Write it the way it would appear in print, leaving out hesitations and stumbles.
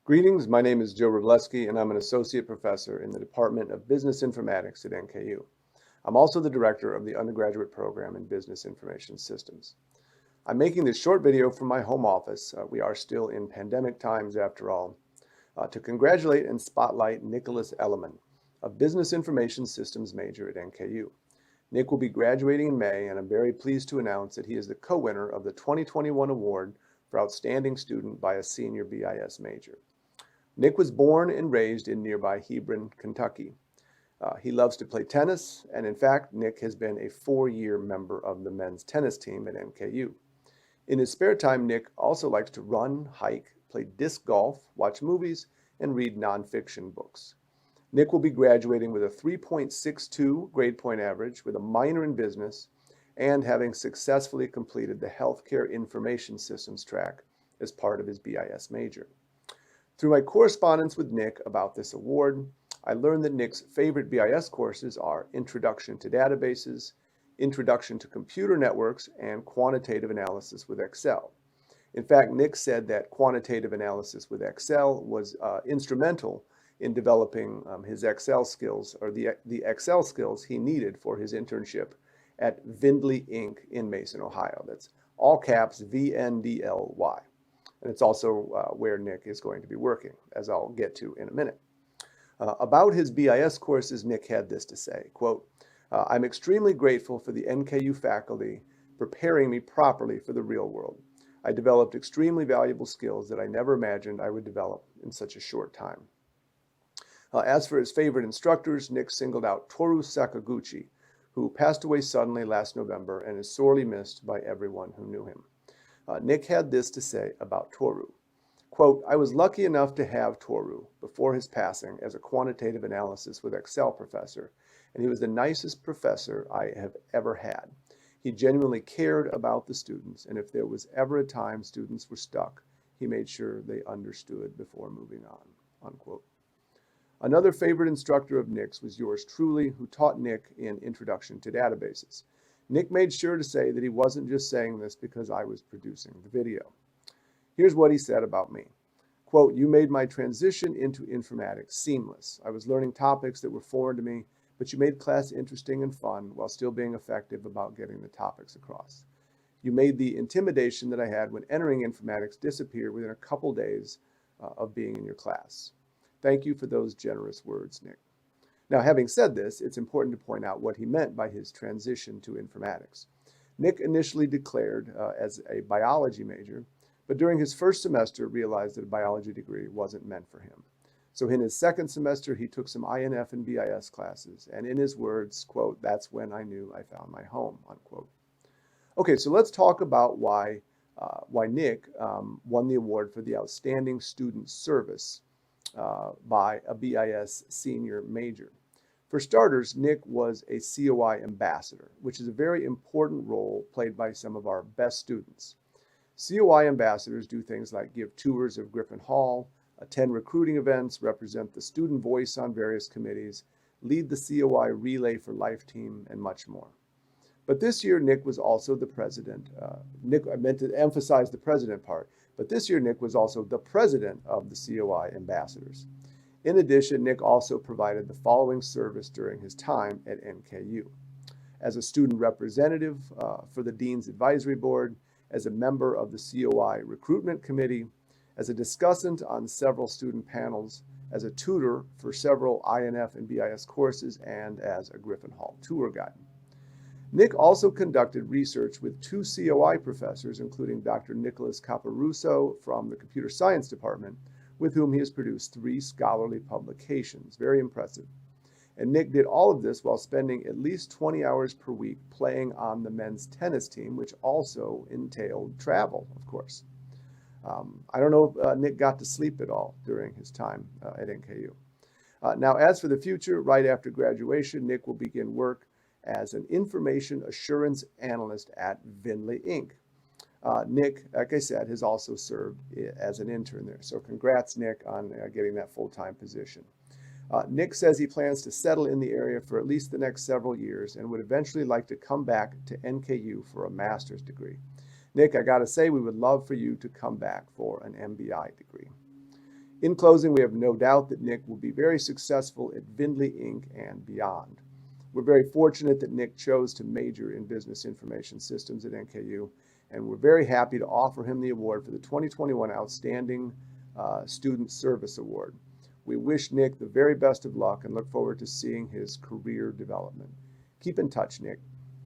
Greetings, my name is Joe Rubleski, and I'm an associate professor in the Department of Business Informatics at NKU. I'm also the director of the undergraduate program in Business Information Systems. I'm making this short video from my home office, we are still in pandemic times after all, to congratulate and spotlight Nicholas Elleman, a Business Information Systems major at NKU. Nick will be graduating in May, and I'm very pleased to announce that he is the co-winner of the 2021 award for Outstanding Student by a senior BIS major. Nick was born and raised in nearby Hebron, Kentucky. He loves to play tennis, and in fact, Nick has been a 4-year member of the men's tennis team at NKU. In his spare time, Nick also likes to run, hike, play disc golf, watch movies, and read nonfiction books. Nick will be graduating with a 3.62 grade point average with a minor in business and having successfully completed the Healthcare Information Systems track as part of his BIS major. Through my correspondence with Nick about this award, I learned that Nick's favorite BIS courses are Introduction to Databases, Introduction to Computer Networks, and Quantitative Analysis with Excel. In fact, Nick said that quantitative analysis with Excel was instrumental in developing his Excel skills, or the Excel skills he needed for his internship at Vindley Inc. in Mason, Ohio. That's all caps VNDLY. And it's also where Nick is going to be working, as I'll get to in a minute. About his BIS courses, Nick had this to say, quote, I'm extremely grateful for the NKU faculty preparing me properly for the real world. I developed extremely valuable skills that I never imagined I would develop in such a short time. As for his favorite instructors, Nick singled out Toru Sakaguchi, who passed away suddenly last November and is sorely missed by everyone who knew him. Nick had this to say about Toru. Quote, I was lucky enough to have Toru before his passing as a quantitative analysis with Excel professor, and he was the nicest professor I have ever had. He genuinely cared about the students, and if there was ever a time students were stuck, he made sure they understood before moving on, unquote. Another favorite instructor of Nick's was yours truly, who taught Nick in Introduction to Databases. Nick made sure to say that he wasn't just saying this because I was producing the video. Here's what he said about me. Quote, you made my transition into informatics seamless. I was learning topics that were foreign to me, but you made class interesting and fun while still being effective about getting the topics across. You made the intimidation that I had when entering informatics disappear within a couple days of being in your class. Thank you for those generous words, Nick. Now, having said this, it's important to point out what he meant by his transition to informatics. Nick initially declared as a biology major, but during his first semester realized that a biology degree wasn't meant for him. So in his second semester, he took some INF and BIS classes, and in his words, quote, that's when I knew I found my home, unquote. Okay, so let's talk about why Nick won the award for the Outstanding Student Service by a BIS senior major. For starters, Nick was a COI ambassador, which is a very important role played by some of our best students. COI ambassadors do things like give tours of Griffin Hall, attend recruiting events, represent the student voice on various committees, lead the COI Relay for Life team, and much more. But this year, Nick was also the president. I meant to emphasize the president part, but this year, Nick was also the president of the COI ambassadors. In addition, Nick also provided the following service during his time at NKU. As a student representative for the Dean's Advisory Board, as a member of the COI Recruitment Committee, as a discussant on several student panels, as a tutor for several INF and BIS courses, and as a Griffin Hall tour guide. Nick also conducted research with 2 COI professors, including Dr. Nicholas Caparuso from the Computer Science Department, with whom he has produced 3 scholarly publications. Very impressive. And Nick did all of this while spending at least 20 hours per week playing on the men's tennis team, which also entailed travel, of course. I don't know if Nick got to sleep at all during his time at NKU. Now, as for the future, right after graduation, Nick will begin work as an information assurance analyst at Vindley Inc. Nick, like I said, has also served as an intern there. So congrats, Nick, on getting that full-time position. Nick says he plans to settle in the area for at least the next several years and would eventually like to come back to NKU for a master's degree. Nick, I got to say, we would love for you to come back for an MBI degree. In closing, we have no doubt that Nick will be very successful at Vindley Inc. and beyond. We're very fortunate that Nick chose to major in business information systems at NKU, and we're very happy to offer him the award for the 2021 Outstanding Student Service Award. We wish Nick the very best of luck and look forward to seeing his career development. Keep in touch, Nick.